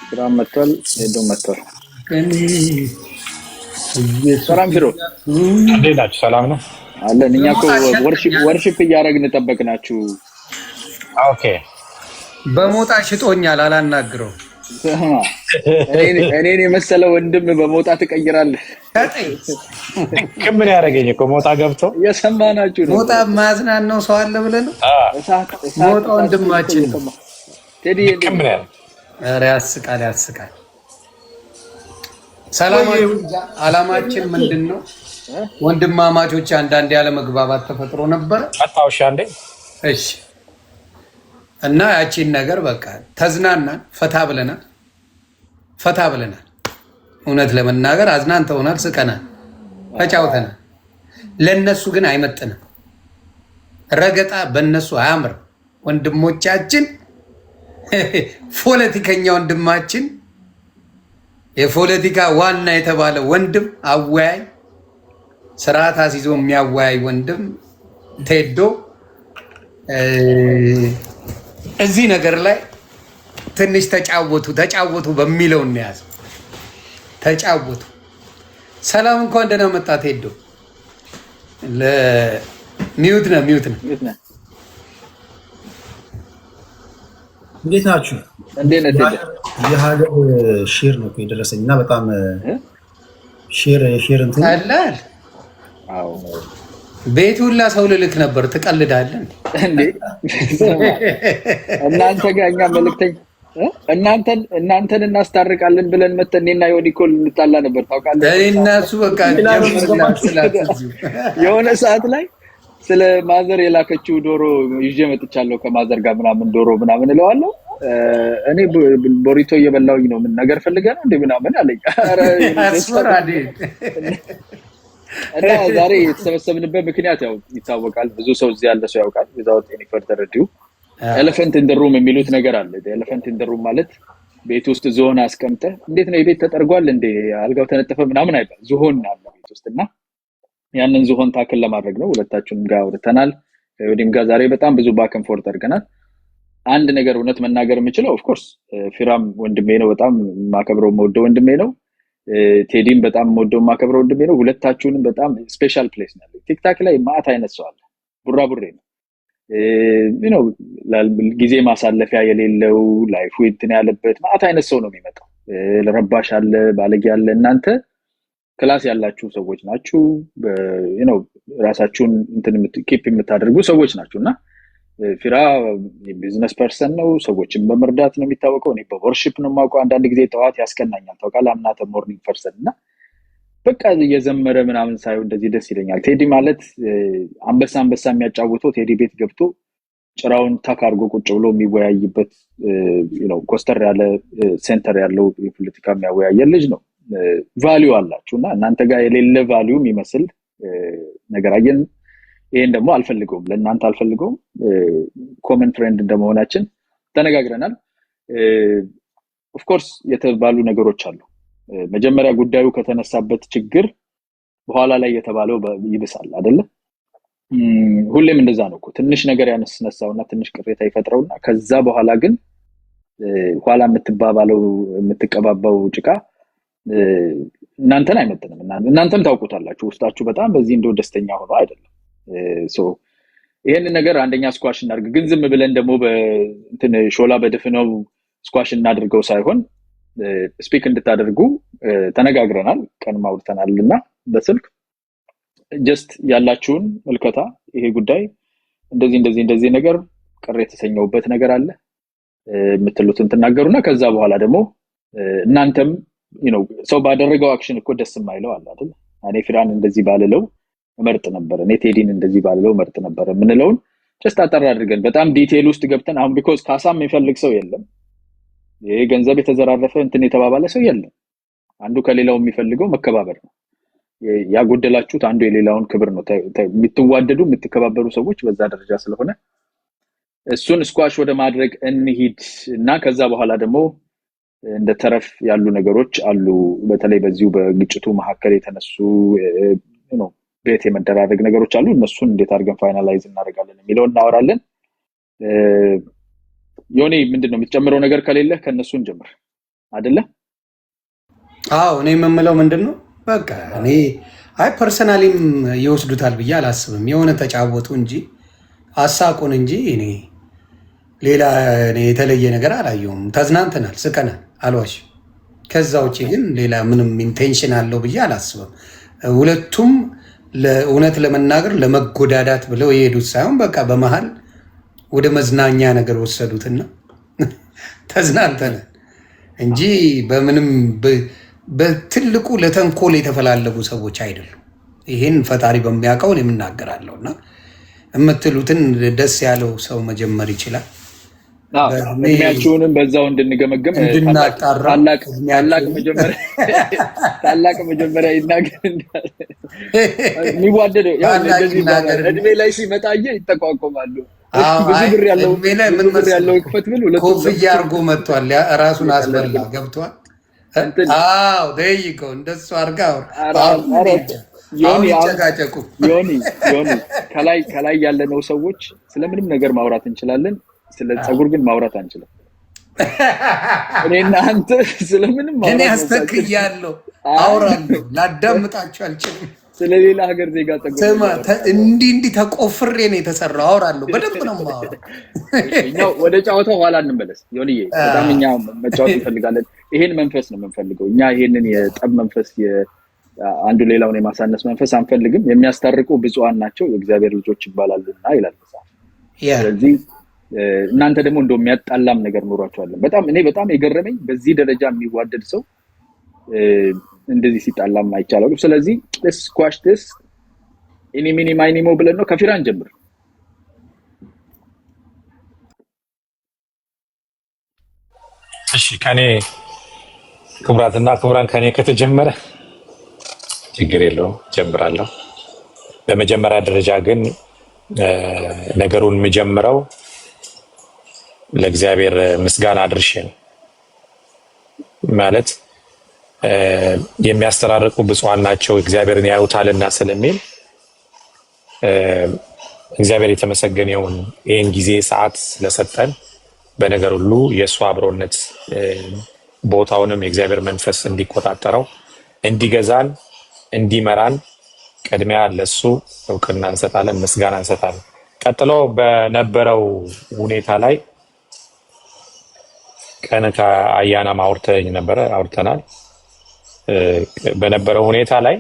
ፊራም መጥቷል ሄዶ መጥቷል እኔ ሰላም ፊሮ እንዴት ናችሁ? ሰላም ነው አለን። እኛ እኮ ወርሺፕ እያደረግን ጠበቅናችሁ። ኦኬ በሞጣ ሽጦኛል አላናግረው እኔን የመሰለ ወንድም በሞጣ ትቀይራለህ። ምን ያደረገኝ እኮ ሞጣ ገብቶ የሰማናችሁ ነው። ሞጣ ማዝናን ነው ሰው አለ ብለን ነው። ሞጣ ወንድማችን ነው። ቴዲ ምን ያደረገ ኧረ ያስቃል። ሰላማችሁ አላማችን ምንድነው? ወንድማማቾች አንዳንድ ያለ መግባባት ተፈጥሮ ነበር። አጣውሻ እንዴ? እሺ እና ያቺን ነገር በቃ ተዝናናን፣ ፈታ ብለናል። እውነት ለመናገር አዝናንተውናል፣ ስቀናል፣ ተጫውተናል። ለነሱ ግን አይመጥንም። ረገጣ በነሱ አያምርም። ወንድሞቻችን ፖለቲከኛ ወንድማችን የፖለቲካ ዋና የተባለ ወንድም አወያይ ስርዓት አስይዞ የሚያወያይ ወንድም ቴዶ እዚህ ነገር ላይ ትንሽ ተጫወቱ በሚለው እንያዝ። ተጫወቱ። ሰላም እንኳን ደህና መጣ ቴዶ። ሚዩት ነው። እንዴት ናችሁ? እንዴት ነህ? የሀገር ሼር ነው የደረሰኝ እና በጣም ሼር እንትን ቀላል። አዎ ቤት ሁላ ሰው ልልክ ነበር። ትቀልዳለህ እንዴ? እናንተ ጋር እኛ መልእክተኛ እናንተን እናስታርቃለን ብለን መተን እኔና ዮኒኮል እንጣላ ነበር ታውቃለህ። እኔና እሱ በቃ የሆነ ሰዓት ላይ ስለ ማዘር የላከችው ዶሮ ይዤ መጥቻለሁ ከማዘር ጋር ምናምን ዶሮ ምናምን እለዋለሁ። እኔ ቦሪቶ እየበላሁኝ ነው ምን ነገር ፈልገህ ነው እንዴ ምናምን አለኝ። ኧረ አስፈራዲ እና ዛሬ የተሰበሰብንበት ምክንያት ያው ይታወቃል። ብዙ ሰው እዚህ ያለ ሰው ያውቃል። without any further ado elephant in the room የሚሉት ነገር አለ። elephant in the room ማለት ቤት ውስጥ ዝሆን አስቀምጠህ እንዴት ነው የቤት ተጠርጓል እንዴ አልጋው ተነጠፈ ምናምን አይባል። ዝሆን አለ ቤት ውስጥና ያንን ዝሆን ታክል ለማድረግ ነው። ሁለታችንም ጋር አውርተናል። ወዲም ጋር ዛሬ በጣም ብዙ ባክ ኤንድ ፎርት አድርገናል። አንድ ነገር እውነት መናገር የምችለው ኦፍ ኮርስ ፊራም ወንድሜ ነው፣ በጣም ማከብረው ወንድሜ ወንድሜ ነው። ቴዲም በጣም ወንድሜ ማከብረው ወንድሜ ነው። ሁለታችሁንም በጣም ስፔሻል ፕሌስ ነው ያለው። ቲክታክ ላይ ማአት አይነት ሰው አለ። ቡራቡሬ ነው ጊዜ ማሳለፊያ የሌለው ላይፍ እንትን ያለበት ማአት አይነት ሰው ነው የሚመጣው። ለረባሽ አለ፣ ባለጌ አለ። እናንተ ክላስ ያላችሁ ሰዎች ናችሁ። ራሳችሁን እንትን ኪፕ የምታደርጉ ሰዎች ናችሁና ፊራ የቢዝነስ ፐርሰን ነው። ሰዎችን በመርዳት ነው የሚታወቀው። እኔ በወርሺፕ ነው የማውቀው። አንዳንድ ጊዜ ጠዋት ያስቀናኛል ታውቃለህ። አምናተ ሞርኒንግ ፐርሰን እና በቃ እየዘመረ ምናምን ሳይሆን እንደዚህ ደስ ይለኛል። ቴዲ ማለት አንበሳ የሚያጫውተው ቴዲ ቤት ገብቶ ጭራውን ታክ አድርጎ ቁጭ ብሎ የሚወያይበት ኮስተር ያለ ሴንተር ያለው የፖለቲካ የሚያወያየ ልጅ ነው። ቫልዩ አላችሁና እናንተ ጋር የሌለ ቫልዩ የሚመስል ነገር አየን። ይሄን ደግሞ አልፈልገውም፣ ለእናንተ አልፈልገውም። ኮመን ፍሬንድ እንደመሆናችን ተነጋግረናል። ኦፍ ኮርስ የተባሉ ነገሮች አሉ። መጀመሪያ ጉዳዩ ከተነሳበት ችግር በኋላ ላይ የተባለው ይብሳል አይደለ? ሁሌም እንደዛ ነው እኮ። ትንሽ ነገር ያነሳውና ትንሽ ቅሬታ ይፈጥረውና ከዛ በኋላ ግን ኋላ የምትቀባባው ጭቃ እናንተን አይመጥንም። እናንተም ታውቁታላችሁ። ውስጣችሁ በጣም በዚህ እንደው ደስተኛ ሆኖ አይደለም። ይሄንን ነገር አንደኛ ስኳሽ እናድርግ። ግን ዝም ብለን ደግሞ በእንትን ሾላ በደፍነው ስኳሽ እናድርገው ሳይሆን ስፒክ እንድታደርጉ ተነጋግረናል። ቀን ማውርተናልና በስልክ ጀስት ያላችሁን መልከታ ይሄ ጉዳይ እንደዚህ ነገር ቅር የተሰኘውበት ነገር አለ የምትሉትን ተናገሩና ከዛ በኋላ ደግሞ እናንተም ሰው ባደረገው አክሽን እኮ ደስ የማይለው አለ አይደል? እኔ ፊራን እንደዚህ ባልለው መርጥ ነበር፣ እኔ ቴዲን እንደዚህ ባልለው መርጥ ነበር የምንለውን ጀስት አጠር አድርገን በጣም ዲቴል ውስጥ ገብተን አሁን ቢኮዝ ካሳም የሚፈልግ ሰው የለም። ይሄ ገንዘብ የተዘራረፈ እንትን የተባባለ ሰው የለም። አንዱ ከሌላው የሚፈልገው መከባበር ነው። ያጎደላችሁት አንዱ የሌላውን ክብር ነው። የምትዋደዱ የምትከባበሩ ሰዎች በዛ ደረጃ ስለሆነ እሱን ስኳሽ ወደ ማድረግ እንሂድ እና ከዛ በኋላ ደግሞ እንደ ተረፍ ያሉ ነገሮች አሉ። በተለይ በዚሁ በግጭቱ መካከል የተነሱ ቤት የመደራረግ ነገሮች አሉ። እነሱን እንዴት አድርገን ፋይናላይዝ እናደርጋለን የሚለውን እናወራለን። ዮኒ ምንድነው የምትጨምረው ነገር ከሌለ ከነሱ እንጀምር። አይደለ? አዎ እኔ የምምለው ምንድነው በቃ እኔ አይ ፐርሰናሊም ይወስዱታል ብዬ አላስብም። የሆነ ተጫወቱ እንጂ አሳቁን እንጂ እኔ ሌላ እኔ የተለየ ነገር አላየሁም። ተዝናንተናል፣ ስቀናል፣ አልዋሽ። ከዛ ውጭ ግን ሌላ ምንም ኢንቴንሽን አለው ብዬ አላስብም። ሁለቱም ለእውነት ለመናገር ለመጎዳዳት ብለው የሄዱት ሳይሆን በቃ በመሀል ወደ መዝናኛ ነገር ወሰዱትና ተዝናንተናል እንጂ በምንም በትልቁ ለተንኮል የተፈላለጉ ሰዎች አይደሉም። ይህን ፈጣሪ በሚያውቀው የምናገራለሁ እና የምትሉትን ደስ ያለው ሰው መጀመር ይችላል። እድሜያችሁንም በዛው እንድንገመግም ታላቅ መጀመሪያ ይናገር እንዳለ የሚዋደደው እድሜ ላይ ሲመጣየ ይጠቋቆማሉ። ብዙ ብር ያለው ክፈት ብል ኮፍያ አድርጎ መጥቷል። ራሱን አስበላ ገብቷል። አዎ ደይቆ እንደሱ አድርጋ ዮኒ ከላይ ያለነው ሰዎች ስለምንም ነገር ማውራት እንችላለን። ስለ ፀጉር ግን ማውራት አንችልም። እኔና አንተ ስለምንም ማውራት እኔ አስተክያለሁ አውራለሁ ላዳምጣችሁ አልችልም። ስለሌላ ሀገር ዜጋ ፀጉር እንዲህ ተቆፍሬ ነው የተሰራው። አውራለሁ በደንብ ነው የማወራው። እኛው ወደ ጨዋታው ኋላ እንመለስ። ዮኒዬ በጣም እኛ መጫወት እንፈልጋለን። ይሄን መንፈስ ነው የምንፈልገው እኛ። ይሄንን የጠብ መንፈስ አንዱ ሌላውን የማሳነስ መንፈስ አንፈልግም። የሚያስታርቁ ብፁዓን ናቸው የእግዚአብሔር ልጆች ይባላሉና ይላል መጽሐፍ። ስለዚህ እናንተ ደግሞ እንደው የሚያጣላም ነገር ኖሯቸዋለን። በጣም የገረመኝ በዚህ ደረጃ የሚዋደድ ሰው እንደዚህ ሲጣላም አይቻለው። ስለዚህ ስኳሽ ዲስ ኢኒ ሚኒ ማይኒሞ ብለን ነው ከፊራን ጀምር። እሺ ከኔ ክብራትና ክብራን ከኔ ከተጀመረ ችግር የለውም ጀምራለሁ። በመጀመሪያ ደረጃ ግን ነገሩን የምጀምረው ለእግዚአብሔር ምስጋና አድርሼ ነው። ማለት የሚያስተራርቁ ብፁዓን ናቸው እግዚአብሔርን ያዩታልና ስለሚል እግዚአብሔር የተመሰገነውን ይህን ጊዜ ሰዓት ስለሰጠን በነገር ሁሉ የእሱ አብሮነት ቦታውንም የእግዚአብሔር መንፈስ እንዲቆጣጠረው እንዲገዛን እንዲመራን ቅድሚያ ለሱ እውቅና እንሰጣለን፣ ምስጋና እንሰጣለን። ቀጥሎ በነበረው ሁኔታ ላይ ቀን ከአያና አውርተናል። በነበረው ሁኔታ ላይ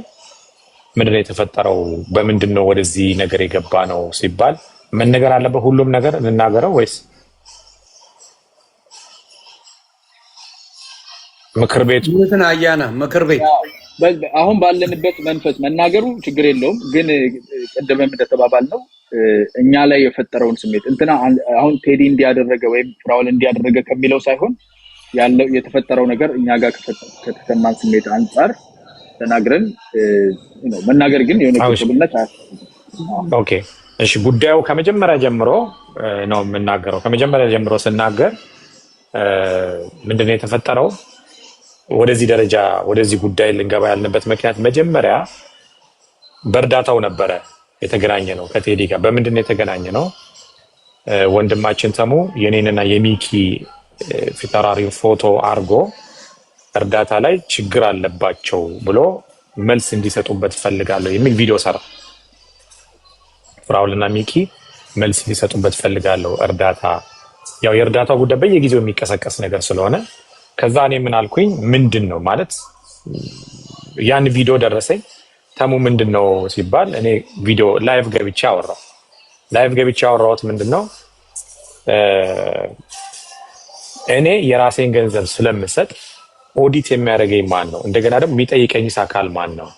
ምንድነው የተፈጠረው? በምንድነው ወደዚህ ነገር የገባ ነው ሲባል መነገር አለበት። ሁሉም ነገር እንናገረው ወይስ ምክር ቤቱ አያና ምክር ቤት አሁን ባለንበት መንፈስ መናገሩ ችግር የለውም። ግን ቀደመም እንደተባባል ነው እኛ ላይ የፈጠረውን ስሜት እንትና አሁን ቴዲ እንዲያደረገ ወይም ፍራውል እንዲያደረገ ከሚለው ሳይሆን ያለው የተፈጠረው ነገር እኛ ጋር ከተሰማን ስሜት አንፃር ተናግረን ነው መናገር። ግን የሆነ ቁጥብነት ኦኬ እሺ። ጉዳዩ ከመጀመሪያ ጀምሮ ነው የምናገረው። ከመጀመሪያ ጀምሮ ስናገር ምንድነው የተፈጠረው? ወደዚህ ደረጃ ወደዚህ ጉዳይ ልንገባ ያልንበት ምክንያት መጀመሪያ በእርዳታው ነበረ የተገናኘ ነው ከቴዲ ጋር። በምንድነው የተገናኘ ነው? ወንድማችን ተሙ የኔንና የሚኪ ፊታራሪ ፎቶ አርጎ እርዳታ ላይ ችግር አለባቸው ብሎ መልስ እንዲሰጡበት ፈልጋለሁ የሚል ቪዲዮ ሰራ። ፍራውልና ሚኪ መልስ እንዲሰጡበት ፈልጋለሁ እርዳታ። ያው የእርዳታው ጉዳይ በየጊዜው የሚቀሰቀስ ነገር ስለሆነ ከዛ እኔ ምን አልኩኝ፣ ምንድነው ማለት ያን ቪዲዮ ደረሰኝ። ተሙ ምንድነው ሲባል እኔ ቪዲዮ ላይቭ ገብቼ አወራሁት። ምንድነው እኔ የራሴን ገንዘብ ስለምሰጥ ኦዲት የሚያደርገኝ ማን ነው? እንደገና ደግሞ የሚጠይቀኝስ አካል ማን ነው?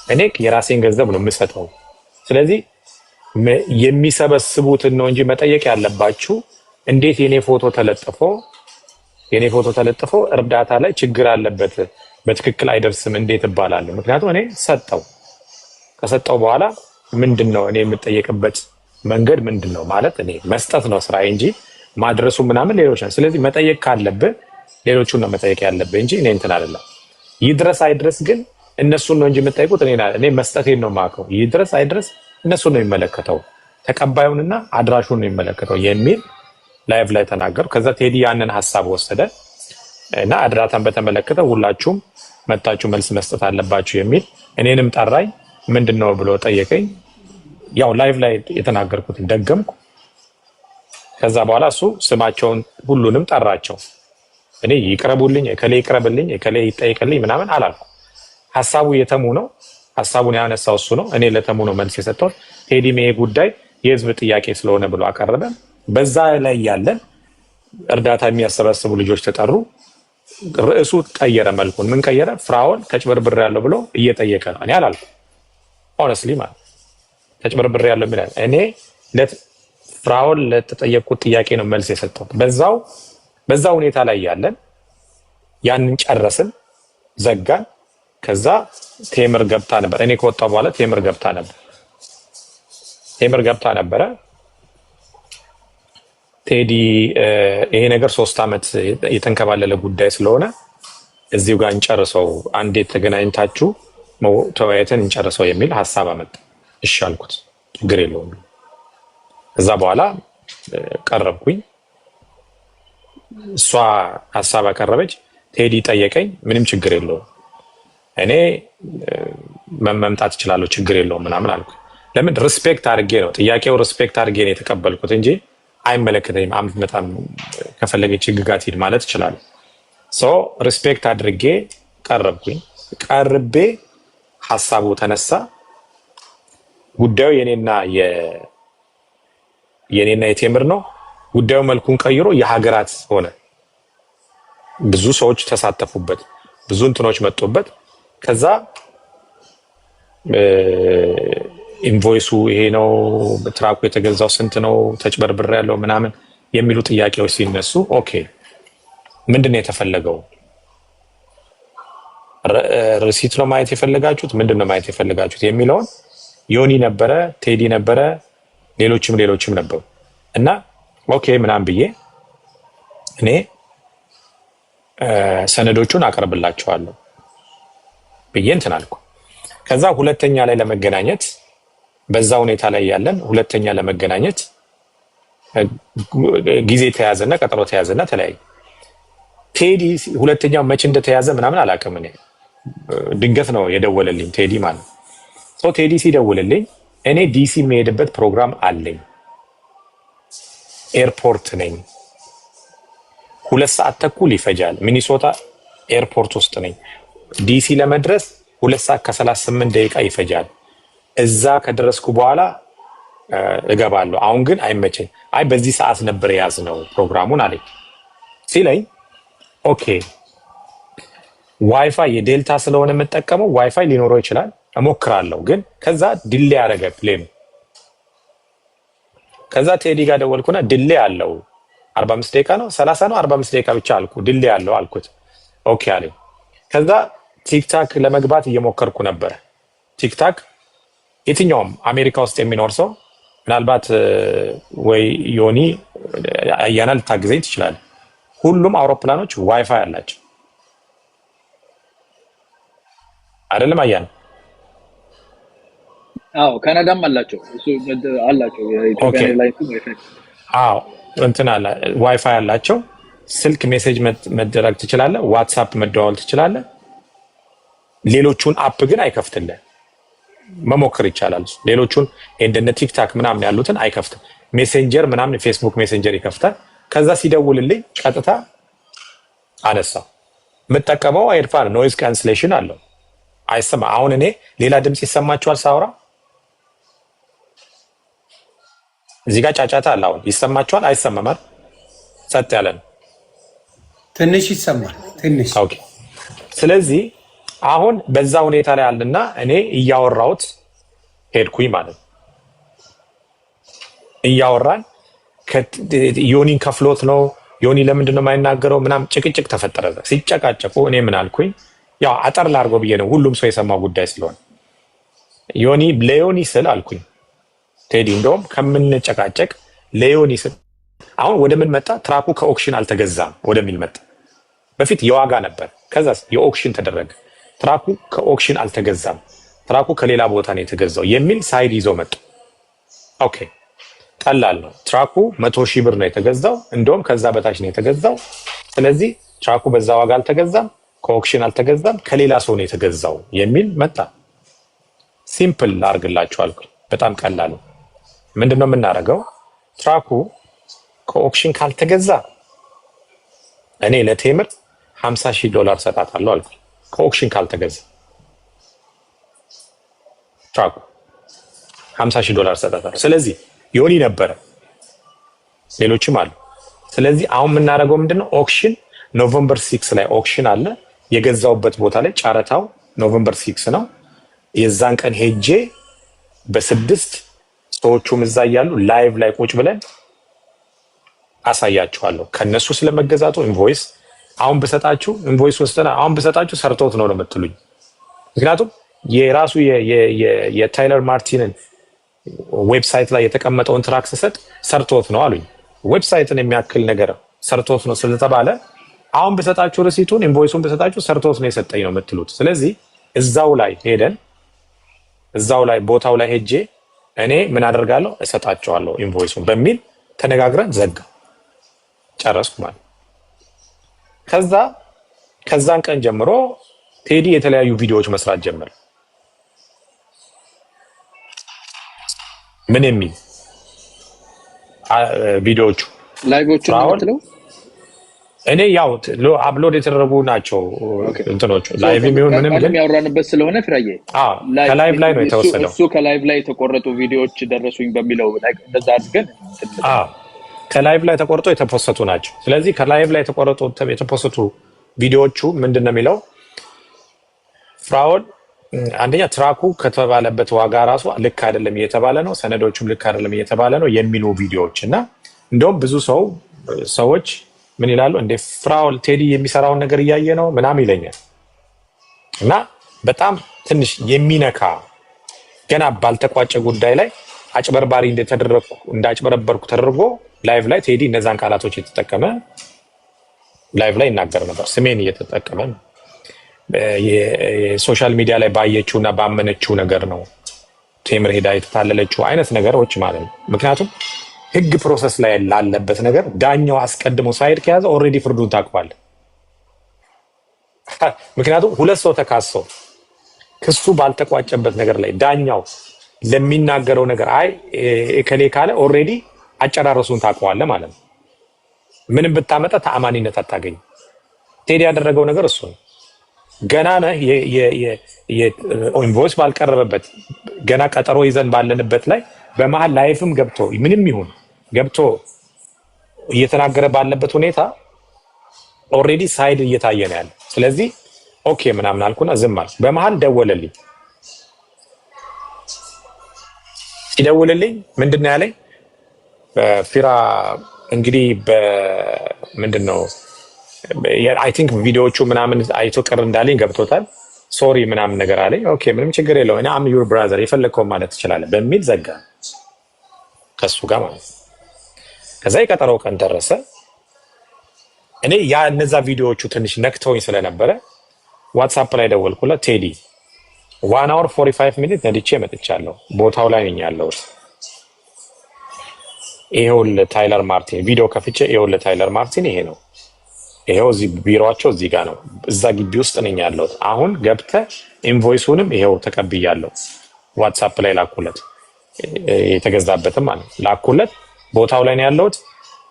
እኔ የራሴን ገንዘብ ነው የምሰጠው። ስለዚህ የሚሰበስቡትን ነው እንጂ መጠየቅ ያለባችሁ እንዴት የኔ ፎቶ ተለጥፎ እርዳታ ላይ ችግር አለበት በትክክል አይደርስም እንዴት እባላለሁ? ምክንያቱም እኔ ከሰጠው በኋላ ምንድነው እኔ የምጠየቅበት መንገድ ምንድነው? ማለት እኔ መስጠት ነው ስራዬ እንጂ ማድረሱ ምናምን ሌሎች ነው። ስለዚህ መጠየቅ ካለብህ ሌሎቹን ነው መጠየቅ ያለብህ እንጂ እኔ እንትን አይደለም። ይድረስ አይድረስ ግን እነሱን ነው እንጂ የምጠይቁት እኔ መስጠቴን ነው የማውቀው። ይድረስ አይድረስ እነሱን ነው የሚመለከተው፣ ተቀባዩንና አድራሹን ነው የሚመለከተው የሚል ላይቭ ላይ ተናገሩ። ከዛ ቴዲ ያንን ሐሳብ ወሰደ። እና እርዳታን በተመለከተ ሁላችሁም መጣችሁ መልስ መስጠት አለባችሁ የሚል እኔንም ጠራኝ። ምንድነው ብሎ ጠየቀኝ። ያው ላይቭ ላይ የተናገርኩትን ደገምኩ። ከዛ በኋላ እሱ ስማቸውን ሁሉንም ጠራቸው። እኔ ይቅረቡልኝ፣ እከሌ ይቅረብልኝ፣ እከሌ ይጠይቅልኝ ምናምን አላልኩ። ሐሳቡ የተሙ ነው። ሐሳቡን ያነሳው እሱ ነው። እኔ ለተሙ ነው መልስ የሰጠው። ቴዲም ይሄ ጉዳይ የህዝብ ጥያቄ ስለሆነ ብሎ አቀረበ። በዛ ላይ ያለን እርዳታ የሚያሰባስቡ ልጆች ተጠሩ። ርዕሱ ቀየረ፣ መልኩን ምን ቀየረ? ፍራኦል ተጭበርብር ያለው ብሎ እየጠየቀ ነው። እኔ አላልኩ። ሆነስሊ ማለት ተጭበርብር ያለው ምን እኔ ፍራኦል ለተጠየቁት ጥያቄ ነው መልስ የሰጠው። በዛው ሁኔታ ላይ ያለን ያንን ጨረስን፣ ዘጋን። ከዛ ቴምር ገብታ ነበር። እኔ ከወጣሁ በኋላ ቴምር ገብታ ነበረ። ቴዲ ይሄ ነገር 3 ዓመት የተንከባለለ ጉዳይ ስለሆነ እዚሁ ጋር እንጨርሰው፣ አንዴ ተገናኝታችሁ ተወያይተን እንጨርሰው የሚል ሐሳብ አመጣ። እሺ አልኩት፣ ችግር የለውም። ከዛ በኋላ ቀረብኩኝ። እሷ ሐሳብ አቀረበች፣ ቴዲ ጠየቀኝ። ምንም ችግር የለውም፣ እኔ መምጣት እችላለሁ፣ ችግር የለውም ምናምን አልኩ። ለምን ሪስፔክት አድርጌ ነው ጥያቄው፣ ሪስፔክት አድርጌ ነው የተቀበልኩት እንጂ አይመለከተኝም። በጣም ከፈለገች ህግጋት ሂድ ማለት ይችላል። ሪስፔክት አድርጌ ቀረብኩኝ። ቀርቤ ሐሳቡ ተነሳ። ጉዳዩ የኔና የቴምር ነው። ጉዳዩ መልኩን ቀይሮ የሀገራት ሆነ። ብዙ ሰዎች ተሳተፉበት፣ ብዙ እንትኖች መጡበት። ከዛ ኢንቮይሱ ይሄ ነው፣ ትራኩ የተገዛው ስንት ነው፣ ተጭበርብር ያለው ምናምን የሚሉ ጥያቄዎች ሲነሱ ኦኬ ምንድነው የተፈለገው? ሪሲት ነው ማየት የፈለጋችሁት? ምንድነው ማየት የፈለጋችሁት የሚለውን ዮኒ ነበረ፣ ቴዲ ነበረ፣ ሌሎችም ነበሩ። እና ኦኬ ምናምን ብዬ እኔ ሰነዶቹን አቀርብላችኋለሁ ብዬ እንትን አልኩ። ከዛ ሁለተኛ ላይ ለመገናኘት በዛ ሁኔታ ላይ ያለን ሁለተኛ ለመገናኘት ጊዜ ተያዘና ቀጠሮ ተያዘና ተለያየ። ቴዲ ሁለተኛው መቼ እንደተያዘ ምናምን አላውቅም። እኔ ድንገት ነው የደወለልኝ ቴዲ ማለት ነው። ቴዲ ሲደውልልኝ እኔ ዲሲ የሚሄድበት ፕሮግራም አለኝ፣ ኤርፖርት ነኝ፣ 2 ሰዓት ተኩል ይፈጃል። ሚኒሶታ ኤርፖርት ውስጥ ነኝ። ዲሲ ለመድረስ 2 ሰዓት ከ38 ደቂቃ ይፈጃል። እዛ ከደረስኩ በኋላ እገባለሁ። አሁን ግን አይመቸኝ። አይ በዚህ ሰዓት ነበር የያዝነው ፕሮግራሙን አለኝ ሲለኝ ኦኬ ዋይፋይ የዴልታ ስለሆነ የምጠቀመው ዋይፋይ ሊኖረው ይችላል፣ እሞክራለሁ። ግን ከዛ ድሌ ያደረገ ፕሌኑ። ከዛ ቴዲ ጋር ደወልኩና ድሌ አለው 45 ደቂቃ ነው 30 ነው 45 ደቂቃ ብቻ አልኩ። ድሌ ያለው አልኩት። ኦኬ አለኝ። ከዛ ቲክታክ ለመግባት እየሞከርኩ ነበር። ቲክታክ የትኛውም አሜሪካ ውስጥ የሚኖር ሰው ምናልባት ወይ ዮኒ አያና ልታግዘኝ ትችላለህ። ሁሉም አውሮፕላኖች ዋይፋይ አላቸው አይደለም አያና? አዎ ካናዳም አላቸው፣ እሱ አላቸው። የኢትዮጵያ ላይ ዋይፋይ አዎ እንትን አለ፣ ዋይፋይ አላቸው። ስልክ ሜሴጅ መደረግ ትችላለህ፣ ዋትስአፕ መደዋወል ትችላለህ። ሌሎቹን አፕ ግን አይከፍትልህ። መሞከር ይቻላል። ሌሎቹን እንደነ ቲክታክ ምናምን ያሉትን አይከፍትም። ሜሴንጀር ምናምን ፌስቡክ ሜሴንጀር ይከፍታል። ከዛ ሲደውልልኝ ቀጥታ አነሳው። የምጠቀመው ኤርፋን ኖይዝ ካንስሌሽን አለው፣ አይሰማ። አሁን እኔ ሌላ ድምጽ ይሰማችኋል ሳውራ? እዚህ ጋር ጫጫታ አለ። አሁን ይሰማችኋል? አይሰማም? ጸጥ ያለ ነው። ትንሽ ይሰማል፣ ትንሽ። ኦኬ። ስለዚህ አሁን በዛ ሁኔታ ላይ አለና እኔ እያወራሁት ሄድኩኝ ማለት ነው። እያወራን ዮኒን ከፍሎት ነው፣ ዮኒ ለምንድን ነው የማይናገረው ምናምን ጭቅጭቅ ተፈጠረ። ሲጨቃጨቁ እኔ ምን አልኩኝ፣ ያው አጠር ላድርገው ብዬ ነው ሁሉም ሰው የሰማው ጉዳይ ስለሆነ ዮኒ ለዮኒ ስል አልኩኝ። ቴዲ እንደውም ከምንጨቃጨቅ ለዮኒ ስል አሁን ወደ ምን መጣ? ትራኩ ከኦክሽን አልተገዛም ወደሚል መጣ። በፊት የዋጋ ነበር፣ ከዛ የኦክሽን ተደረገ። ትራኩ ከኦክሽን አልተገዛም፣ ትራኩ ከሌላ ቦታ ነው የተገዛው የሚል ሳይድ ይዘው መጡ። ኦኬ ቀላል ነው። ትራኩ 100,000 ብር ነው የተገዛው፣ እንደውም ከዛ በታች ነው የተገዛው። ስለዚህ ትራኩ በዛ ዋጋ አልተገዛም፣ ከኦክሽን አልተገዛም፣ ከሌላ ሰው ነው የተገዛው የሚል መጣ። ሲምፕል ላርግላችሁ አልኩኝ። በጣም ቀላል ነው። ምንድነው የምናደርገው? ትራኩ ከኦክሽን ካልተገዛ እኔ ለቴምር $50,000 ሰጣታለሁ አልኩኝ። ከኦክሽን ካልተገዛ ትራኩ $50,000 ሰጣታለሁ። ስለዚህ ዮኒ ነበረ፣ ሌሎችም አሉ። ስለዚህ አሁን የምናደርገው ምንድነው? ኦክሽን ኖቨምበር 6 ላይ ኦክሽን አለ። የገዛውበት ቦታ ላይ ጨረታው ኖቨምበር 6 ነው። የዛን ቀን ሄጄ በ6 ሰዎቹም እዛ እያሉ ላይቭ ላይ ቁጭ ብለን አሳያችኋለሁ። ከነሱ ስለመገዛቱ ኢንቮይስ አሁን ብሰጣችሁ ኢንቮይስ ወስደና አሁን ብሰጣችሁ ሰርቶት ነው የምትሉኝ። ምክንያቱም የራሱ የታይለር ማርቲንን ዌብሳይት ላይ የተቀመጠውን ትራክ ስሰጥ ሰርቶት ነው አሉኝ። ዌብሳይትን የሚያክል ነገር ሰርቶት ነው ስለተባለ አሁን ብሰጣችሁ ሪሲቱን ኢንቮይሱን ብሰጣችሁ ሰርቶት ነው የሰጠኝ ነው የምትሉት። ስለዚህ እዛው ላይ ሄደን እዛው ላይ ቦታው ላይ ሄጄ እኔ ምን አደርጋለሁ? እሰጣቸዋለሁ ኢንቮይሱን በሚል ተነጋግረን ዘጋ ጨረስኩ ማለት። ከዛን ቀን ጀምሮ ቴዲ የተለያዩ ቪዲዮዎች መስራት ጀመረ። ምን የሚል ቪዲዮዎቹ ላይቮቹ ነው? እኔ ያው አፕሎድ የተደረጉ ናቸው እንትኖቹ ላይቭ የሚሆን ምንም ግን ያወራንበት ስለሆነ ፍራዬ ከላይቭ ላይ ነው የተወሰደው። እሱ ከላይቭ ላይ የተቆረጡ ቪዲዮዎች ደረሱኝ በሚለው እንደዛ አድርገን ከላይቭ ላይ ተቆርጦ የተፖሰቱ ናቸው። ስለዚህ ከላይቭ ላይ የተፖሰቱ ቪዲዮዎቹ ምንድነው የሚለው? ፍራኦል አንደኛ ትራኩ ከተባለበት ዋጋ ራሱ ልክ አይደለም እየተባለ ነው፣ ሰነዶቹም ልክ አይደለም እየተባለ ነው የሚሉ ቪዲዮዎች እና እንደውም ብዙ ሰዎች ምን ይላሉ? እንደ ፍራኦል ቴዲ የሚሰራውን ነገር እያየ ነው ምናምን ይለኛል። እና በጣም ትንሽ የሚነካ ገና ባልተቋጨ ጉዳይ ላይ አጭበርባሪ እንዳጭበረበርኩ ተደርጎ ላይቭ ላይ ቴዲ እነዛን ቃላቶች የተጠቀመ ላይቭ ላይ ይናገር ነበር። ስሜን እየተጠቀመ የሶሻል ሚዲያ ላይ ባየችው እና ባመነችው ነገር ነው ቴምር ሄዳ የተታለለችው አይነት ነገሮች ማለት ነው። ምክንያቱም ህግ ፕሮሰስ ላይ ላለበት ነገር ዳኛው አስቀድሞ ሳይድ ከያዘ ኦልሬዲ ፍርዱን ታውቋል። ምክንያቱም ሁለት ሰው ተካሰው ክሱ ባልተቋጨበት ነገር ላይ ዳኛው ለሚናገረው ነገር አይ እከሌ ካለ ኦልሬዲ አጨራረሱን ታውቀዋለህ ማለት ነው። ምንም ብታመጣ ተአማኒነት አታገኝ። ቴዲ ያደረገው ነገር እሱ ነው። ገና ነህ ኢንቮይስ ባልቀረበበት ገና ቀጠሮ ይዘን ባለንበት ላይ በመሃል ላይፍም ገብቶ ምንም ይሁን ገብቶ እየተናገረ ባለበት ሁኔታ ኦልሬዲ ሳይድ እየታየ ነው ያለ። ስለዚህ ኦኬ ምናምን አልኩና ዝም አልኩ። በመሃል ደወለልኝ። ሲደውልልኝ ምንድነው ያለኝ? ፊራ እንግዲህ በምንድነው አይ ቲንክ ቪዲዮዎቹ ምናምን አይቶ ቅር እንዳለኝ ገብቶታል። ሶሪ ምናምን ነገር አለኝ። ኦኬ ምንም ችግር የለውም እኔ አም ዩር ብራዘር የፈለግከውን ማለት ትችላለህ በሚል ዘጋ ከሱ ጋር ማለት ነው። ከዛ የቀጠረው ቀን ደረሰ። እኔ እነዛ ቪዲዮዎቹ ትንሽ ነክተውኝ ስለነበረ ዋትሳፕ ላይ ደወልኩለት። ቴዲ 1 hour 45 minutes ነድቼ መጥቻለሁ፣ ቦታው ላይ ነኝ ያለሁት። ይሄውልህ ታይለር ማርቲን ቪዲዮ ከፍቼ ይሄውልህ ታይለር ማርቲን ይሄ ነው፣ ይሄው እዚህ ቢሮአቸው እዚህ ጋር ነው፣ እዛ ግቢ ውስጥ ነኝ ያለሁት። አሁን ገብተህ ኢንቮይሱንም ይሄው ተቀብያለሁ። ዋትሳፕ ላይ ላኩለት፣ የተገዛበትም ማለት ላኩለት። ቦታው ላይ ነው ያለሁት።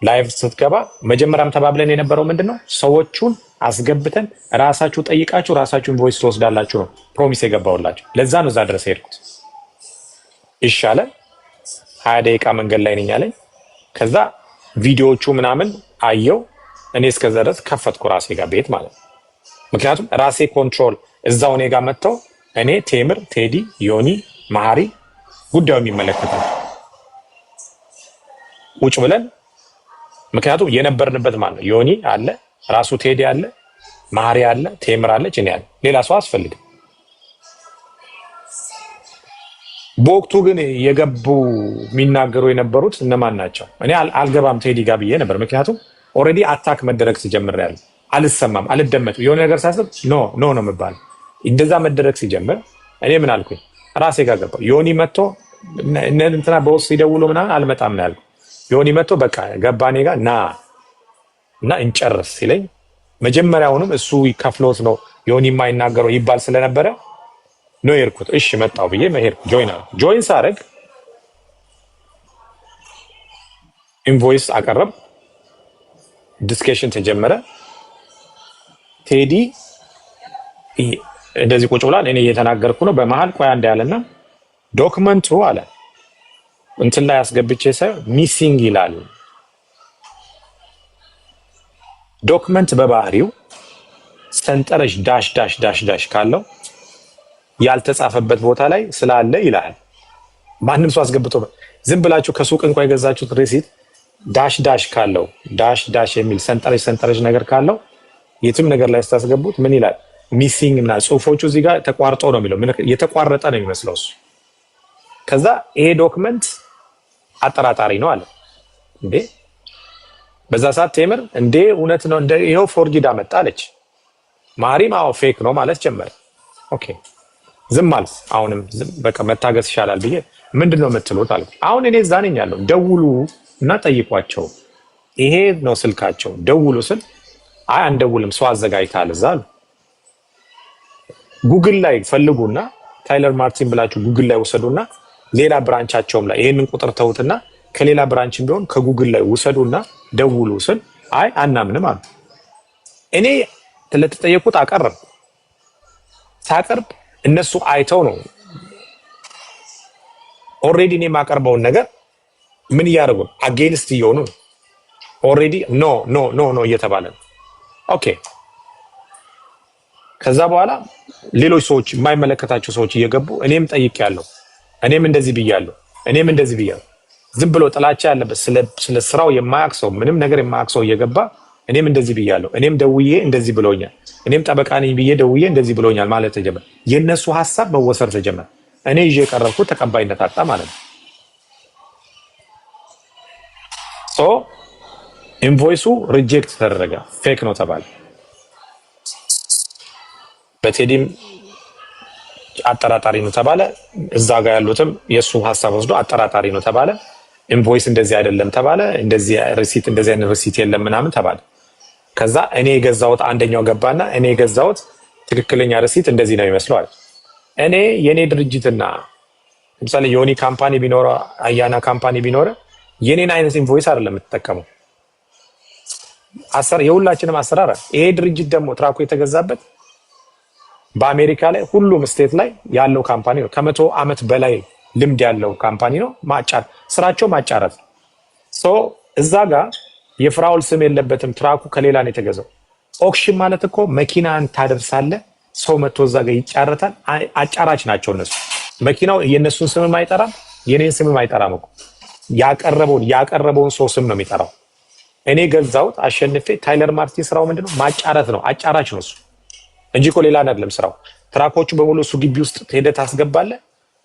ላይቭ ስትገባ መጀመሪያም ተባብለን የነበረው ምንድነው ሰዎቹን አስገብተን ራሳችሁ ጠይቃችሁ ራሳችሁ ኢንቮይስ ትወስዳላችሁ ነው ፕሮሚስ የገባውላችሁ። ለዛ ነው እዛ ድረስ ሄድኩት። ይሻለ 20 ደቂቃ መንገድ ላይ ነኝ አለኝ። ከዛ ቪዲዮዎቹ ምናምን አየው። እኔ እስከዛ ድረስ ከፈትኩ ራሴ ጋር ቤት ማለት ነው። ምክንያቱም ራሴ ኮንትሮል እዛው እኔ ጋር መጥተው እኔ ቴምር፣ ቴዲ፣ ዮኒ፣ ማሃሪ ጉዳዩ የሚመለከተው ቁጭ ብለን ምክንያቱም የነበርንበት ማለት ነው። ዮኒ አለ፣ ራሱ ቴዲ አለ፣ ማሃሪ አለ፣ ቴምር አለች፣ እኔ አለ። ሌላ ሰው አስፈልግም። በወቅቱ ግን የገቡ የሚናገሩ የነበሩት እነማን ናቸው? እኔ አልገባም ቴዲ ጋር ብዬ ነበር። ምክንያቱም ኦልሬዲ አታክ መደረግ ሲጀምራል። አልሰማም፣ አልደመጥም። የሆነ ነገር ሳስብ ኖ ነው የምባለው። እንደዛ መደረግ ሲጀምር እኔ ምን አልኩኝ? ራሴ ጋር ገባሁ። ዮኒ መጥቶ እንትና በውስጥ ሲደውሉ ምናምን አልመጣም ነው ያልኩት። ዮኒ መጥቶ በቃ ገባ እኔ ጋር እና እንጨርስ ሲለኝ መጀመሪያውንም እሱ ይከፍሎት ነው ዮኒ የማይናገረው ይባል ስለነበረ ነው የሄድኩት። እሺ መጣው ብዬ መሄድ ጆይን ሳረግ ኢንቮይስ አቀረብ፣ ዲስከሽን ተጀመረ። ቴዲ እንደዚህ ቁጭ ብሏል፣ እኔ እየተናገርኩ ነው። በመሃል ቆይ አንድ ያለና ዶክመንቱ አለ እንትን ላይ አስገብቼ ሳይሆን ሚሲንግ ይላል። ዶክመንት በባህሪው ሰንጠረዥ ዳሽ ዳሽ ዳሽ ዳሽ ካለው ያልተጻፈበት ቦታ ላይ ስላለ ይላል። ማንም ሰው አስገብቶ ዝም ብላችሁ ከሱቅ እንኳን የገዛችሁት ሪሲት ዳሽ ዳሽ ካለው ዳሽ ዳሽ የሚል ሰንጠረዥ ሰንጠረዥ ነገር ካለው የትም ነገር ላይ ስታስገቡት ምን ይላል? ሚሲንግ እና ጽሁፎቹ እዚህ ጋር ተቋርጦ ነው የሚለው፣ የተቋረጠ ነው የሚመስለው እሱ። ከዛ ይሄ ዶክመንት አጠራጣሪ ነው አለ። እንዴ በዛ ሰዓት ቴምር እንዴ እውነት ነው እንደ ይሄው ፎርጂድ አመጣ አለች። ማሪም አዎ ፌክ ነው ማለት ጀመረ። ኦኬ ዝም ማለት አሁንም በቃ መታገስ ይሻላል ብዬ ምንድነው የምትሉት አልኩ። አሁን እኔ እዛ ነኝ ያለው፣ ደውሉ እና ጠይቋቸው፣ ይሄ ነው ስልካቸው፣ ደውሉ ስል አይ አንደውልም ሰው አዘጋጅታል እዛ አሉ። ጉግል ላይ ፈልጉና ታይለር ማርቲን ብላችሁ ጉግል ላይ ወሰዱና ሌላ ብራንቻቸውም ላይ ይሄንን ቁጥር ተውትና ከሌላ ብራንችም ቢሆን ከጉግል ላይ ወሰዱና ደውሉ ስል አይ አናምንም አሉ። እኔ ለተጠየቁት አቀርብ ሳቀርብ እነሱ አይተው ነው ኦሬዲ እኔ የማቀርበውን ነገር ምን እያደረጉ ነው? አጌንስት እየሆኑ ነው። ኦሬዲ ኖ ኖ ኖ ኖ እየተባለ ነው። ኦኬ ከዛ በኋላ ሌሎች ሰዎች የማይመለከታቸው ሰዎች እየገቡ እኔም ጠይቄያለሁ፣ እኔም እንደዚህ ብያለሁ፣ እኔም እንደዚህ ብያለሁ። ዝም ብሎ ጥላቻ ያለበት ስለ ስራው የማያውቅ ሰው ምንም ነገር የማያውቅ ሰው እየገባ እኔም እንደዚህ ብያለሁ፣ እኔም ደውዬ እንደዚህ ብሎኛል፣ እኔም ጠበቃ ነኝ ብዬ ደውዬ እንደዚህ ብሎኛል ማለት ተጀመረ። የነሱ ሐሳብ መወሰድ ተጀመረ። እኔ ይዤ የቀረብኩት ተቀባይነት አጣ ማለት ነው። ሶ ኢንቮይሱ ሪጀክት ተደረገ፣ ፌክ ነው ተባለ። በቴዲም አጠራጣሪ ነው ተባለ። እዛ ጋር ያሉትም የሱ ሐሳብ ወስዶ አጠራጣሪ ነው ተባለ። ኢንቮይስ እንደዚህ አይደለም ተባለ። እንደዚህ ሪሲት እንደዚህ አይነት ሪሲት የለም ምናምን ተባለ። ከዛ እኔ የገዛሁት አንደኛው ገባና እኔ የገዛሁት ትክክለኛ ሪሲት እንደዚህ ነው ይመስላል። እኔ የኔ ድርጅትና ለምሳሌ ዮኒ ካምፓኒ ቢኖር አያና ካምፓኒ ቢኖር የኔን አይነት ኢንቮይስ አይደለም የምትጠቀመው። የሁላችንም አሰራር። ይሄ ድርጅት ደግሞ ትራኮ የተገዛበት በአሜሪካ ላይ ሁሉም ስቴት ላይ ያለው ካምፓኒ ነው። ከ100 ዓመት በላይ ልምድ ያለው ካምፓኒ ነው። ስራቸው ማጫረት ነው። ሶ እዛ ጋር የፍራውል ስም የለበትም። ትራኩ ከሌላ ነው የተገዛው። ኦክሽን ማለት እኮ መኪናን ታደርሳለህ፣ ሰው መጥቶ እዛ ጋር ይጫረታል። አጫራች ናቸው እነሱ። መኪናው የነሱን ስምም አይጠራም፣ የኔን ስምም አይጠራም እኮ ያቀረበውን ሰው ስም ነው የሚጠራው። እኔ ገዛሁት አሸንፌ። ታይለር ማርቲን ስራው ምንድነው? ማጫረት ነው። አጫራች ነው እሱ እንጂ እኮ ሌላ አይደለም ስራው። ትራኮቹ በሙሉ እሱ ግቢ ውስጥ ሄደህ ታስገባለህ፣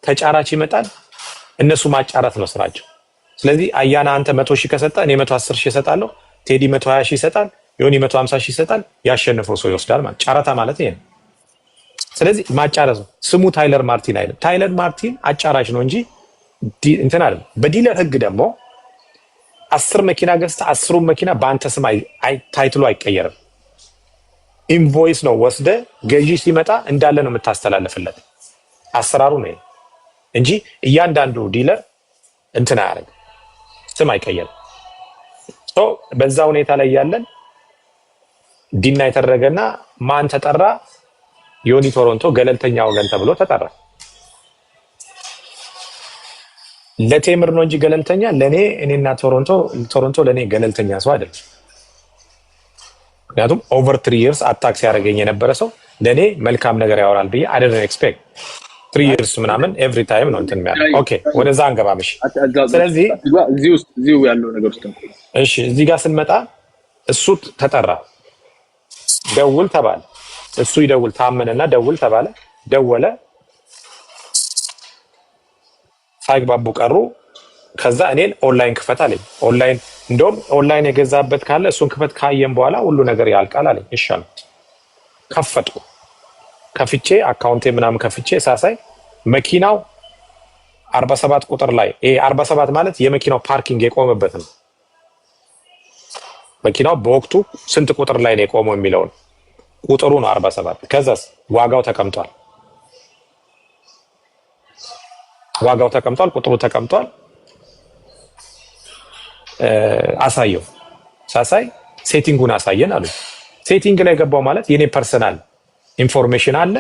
ተጫራች ይመጣል። እነሱ ማጫረት ነው ስራቸው። ስለዚህ አያና አንተ 100 ሺህ ከሰጠ እኔ 110 ሺህ እሰጣለሁ፣ ቴዲ 120 ሺህ ይሰጣል፣ ዮኒ 150 ሺህ ይሰጣል። ያሸነፈው ሰው ይወስዳል ማለት ጨረታ ማለት ይሄ ነው። ስለዚህ ማጫረት ነው ስሙ። ታይለር ማርቲን አይደለም። ታይለር ማርቲን አጫራች ነው እንጂ እንትን አይደለም። በዲለር ህግ ደግሞ 10 መኪና ገዝተህ 10ሩን መኪና በአንተ ስም ታይትሉ አይቀየርም። ኢንቮይስ ነው ወስደ ገዢ ሲመጣ እንዳለ ነው የምታስተላልፍለት። አሰራሩ ነው እንጂ እያንዳንዱ ዲለር እንትን አያደርግም፣ ስም አይቀየርም። ሶ በዛ ሁኔታ ላይ ያለን ዲና የተደረገና ማን ተጠራ? ዮኒ ቶሮንቶ ገለልተኛ ወገን ተብሎ ተጠራ። ለቴምር ነው እንጂ ገለልተኛ ለኔ እኔና ቶሮንቶ ለኔ ገለልተኛ ሰው አይደለም። ምክንያቱም ኦቨር 3 years አታክ ሲያደርገኝ የነበረ ሰው ለኔ መልካም ነገር ያወራል ብዬ I didn't expect 3 years ምናምን ኤቭሪ ታይም ነው እንትን የሚያደርግ። ኦኬ ወደዛ አንገባም። ስለዚህ እዚሁ ያለው ነገር ውስጥ እሺ፣ እዚህ ጋር ስንመጣ እሱ ተጠራ፣ ደውል ተባለ። እሱ ይደውል ታመነና ደውል ተባለ። ደወለ፣ ሳይግባቡ ቀሩ። ከዛ እኔን ኦንላይን ክፈት አለኝ። ኦንላይን የገዛበት ካለ እሱን ክፈት፣ ካየን በኋላ ሁሉ ነገር ያልቃል አለኝ። ይሻል ከፈትኩ። ከፍቼ አካውንቴ ምናምን ከፍቼ ሳሳይ መኪናው 47 ቁጥር ላይ 47 ማለት የመኪናው ፓርኪንግ የቆመበት ነው። መኪናው በወቅቱ ስንት ቁጥር ላይ ነው የቆመው የሚለው ቁጥሩ ነው 47 ከዛስ ዋጋው ተቀምጧል ቁጥሩ ተቀምጧል አሳየው ሳሳይ ሴቲንጉን አሳየን አሉ ሴቲንግ ላይ ገባው ማለት የኔ ፐርሰናል ኢንፎርሜሽን አለ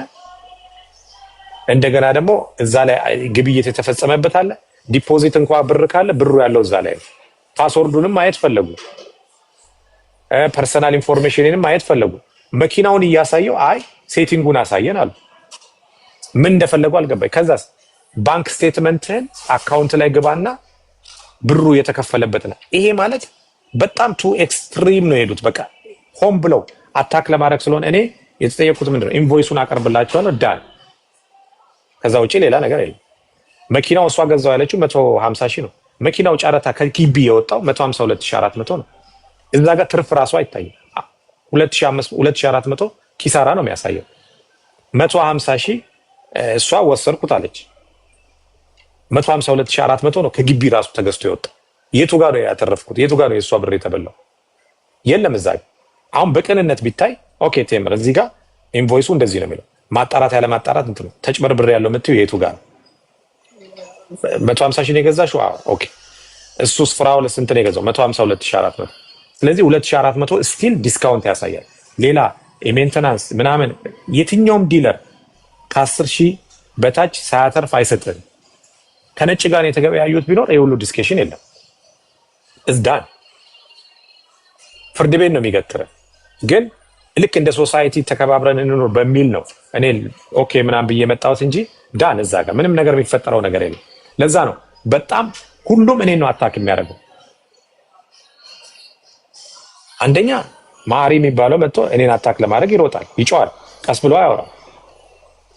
እንደገና ደግሞ እዛ ላይ ግብይት የተፈጸመበት አለ ዲፖዚት እንኳን ብር ካለ ብሩ ያለው እዛ ላይ ፓስወርዱንም ማየት ፈለጉ ፐርሰናል ኢንፎርሜሽንንም ማየት ፈለጉ መኪናውን እያሳየው አይ ሴቲንጉን አሳየን አሉ ምን እንደፈለጉ አልገባኝ ከዛስ ባንክ ስቴትመንትን አካውንት ላይ ግባና ብሩ የተከፈለበት ነው ይሄ ማለት በጣም ቱ ኤክስትሪም ነው የሄዱት በቃ ሆም ብለው አታክ ለማድረግ ስለሆነ እኔ የተጠየቁት ምንድነው ኢንቮይሱን አቀርብላችኋለሁ ዳን ከዛ ውጪ ሌላ ነገር የለም መኪናው እሷ ገዛው ያለችው 150 ሺህ ነው መኪናው ጫራታ ከኪቢ የወጣው 152400 ነው እዛ ጋር ትርፍ ራሱ አይታይም 2400 ኪሳራ ነው የሚያሳየው 150 ሺህ እሷ ወሰርኩት አለች 152400 ነው ከግቢ ራሱ ተገዝቶ የወጣው የቱ ጋር ነው ያተረፍኩት የቱ ጋር ነው የሷ ብር የተበላው የለም እዛ አሁን በቀንነት ቢታይ ኦኬ ቴምር እዚህ ጋር ኢንቮይሱ እንደዚህ ነው የሚለው ማጣራት ያለ ማጣራት እንት ነው ተጭበርብር ያለው የምትዩ የቱ ጋር 150 ሺህ ነው የገዛሽው ኦኬ እሱስ ፍራውል ስንት ነው የገዛው 152400 ስለዚህ 2400 ስቲል ዲስካውንት ያሳያል ሌላ ሜንቴናንስ ምናምን የትኛውም ዲለር ከ10 ሺህ በታች ሳያተርፍ አይሰጥም ከነጭ ጋር የተገበያዩት ቢኖር ይሄ ሁሉ ዲስከሽን የለም እዝዳን ፍርድ ቤት ነው የሚገትረ ግን ልክ እንደ ሶሳይቲ ተከባብረን እንኖር በሚል ነው እኔ ኦኬ ምናምን ብዬ መጣሁት እንጂ ዳን እዛ ጋር ምንም ነገር የሚፈጠረው ነገር የለም ለዛ ነው በጣም ሁሉም እኔ ነው አታክ የሚያደርገው አንደኛ ማሪ የሚባለው መጥቶ እኔን አታክ ለማድረግ ይሮጣል ይጮሃል ቀስ ብሎ አያወራም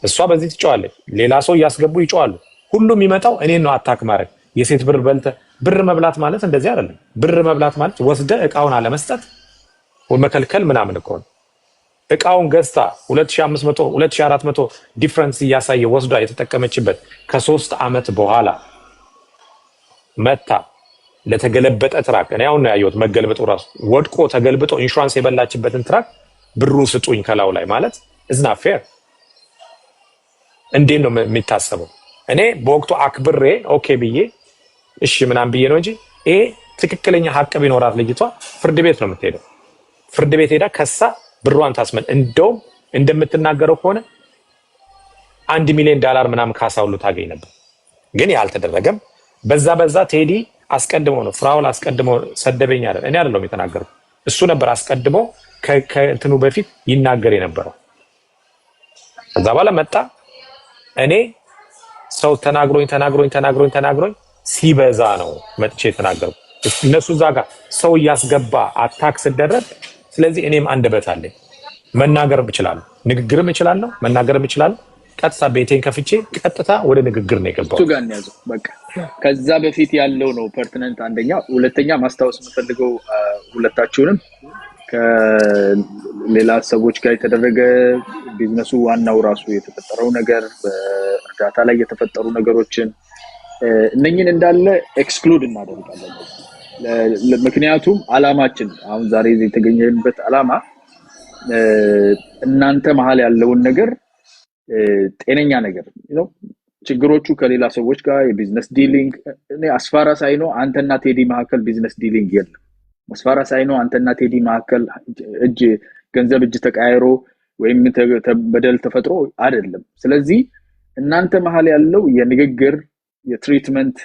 እሷ በዚህ ትጮሃለች ሌላ ሰው ያስገቡ ይጮሃሉ ሁሉም የሚመጣው እኔ ነው አታክ ማድረግ የሴት ብር በልተ ብር መብላት ማለት እንደዚህ አይደለም ብር መብላት ማለት ወስደ እቃውን አለመስጠት ወመከልከል ምናምን እኮ ነው እቃውን ገዝታ 2500 2400 ዲፈረንስ ያሳየ ወስዳ የተጠቀመችበት ከ3 አመት በኋላ መታ ለተገለበጠ ትራክ እኔ አሁን ነው ያየሁት መገልበጡ ራሱ ወድቆ ተገልብጦ ኢንሹራንስ የበላችበትን ትራክ ብሩን ስጡኝ ከላው ላይ ማለት እዝና ፌር እንዴት ነው የሚታሰበው እኔ በወቅቱ አክብሬ ኦኬ ብዬ እሺ ምናምን ብዬ ነው እንጂ ይሄ ትክክለኛ ሀቅ ቢኖራት ልጅቷ ፍርድ ቤት ነው የምትሄደው ፍርድ ቤት ሄዳ ከሳ ብሯን ታስመን እንደውም እንደምትናገረው ከሆነ $1 ሚሊዮን ምናምን ካሳ ሁሉ ታገኝ ነበር ግን ያልተደረገም በዛ ቴዲ አስቀድሞ ነው ፍራውል አስቀድሞ ሰደበኝ አይደል እኔ አይደለም የተናገረው እሱ ነበር አስቀድሞ ከእንትኑ በፊት ይናገር የነበረው ከዛ በኋላ መጣ እኔ ሰው ተናግሮኝ ሲበዛ ነው መጥቼ የተናገረው እነሱ ዛጋ ሰው ያስገባ አታክ ሲደረግ ስለዚህ እኔም አንደበት አለኝ መናገርም እችላለሁ ንግግርም እችላለሁ መናገርም እችላለሁ ቀጥታ ቤቴን ከፍቼ ቀጥታ ወደ ንግግር ነው የገባው እሱ ጋር ነው ያዘው በቃ ከዛ በፊት ያለው ነው ፐርቲነንት አንደኛ ሁለተኛ ማስታወስ የምፈልገው ሁለታችሁንም ከሌላ ሰዎች ጋር የተደረገ ቢዝነሱ ዋናው ራሱ የተፈጠረው ነገር በእርዳታ ላይ የተፈጠሩ ነገሮችን እነኝን እንዳለ ኤክስክሉድ እናደርጋለን ምክንያቱም አላማችን አሁን ዛሬ የተገኘንበት አላማ እናንተ መሃል ያለውን ነገር ጤነኛ ነገር ነው ችግሮቹ ከሌላ ሰዎች ጋር የቢዝነስ ዲሊንግ እኔ አስፋራ ሳይኖ አንተና ቴዲ መካከል ቢዝነስ ዲሊንግ የለም አስፋራ ሳይኖ አንተና ቴዲ መካከል እጅ ገንዘብ እጅ ተቃይሮ ወይም በደል ተፈጥሮ አይደለም ስለዚህ እናንተ መሃል ያለው የንግግር የትሪትመንት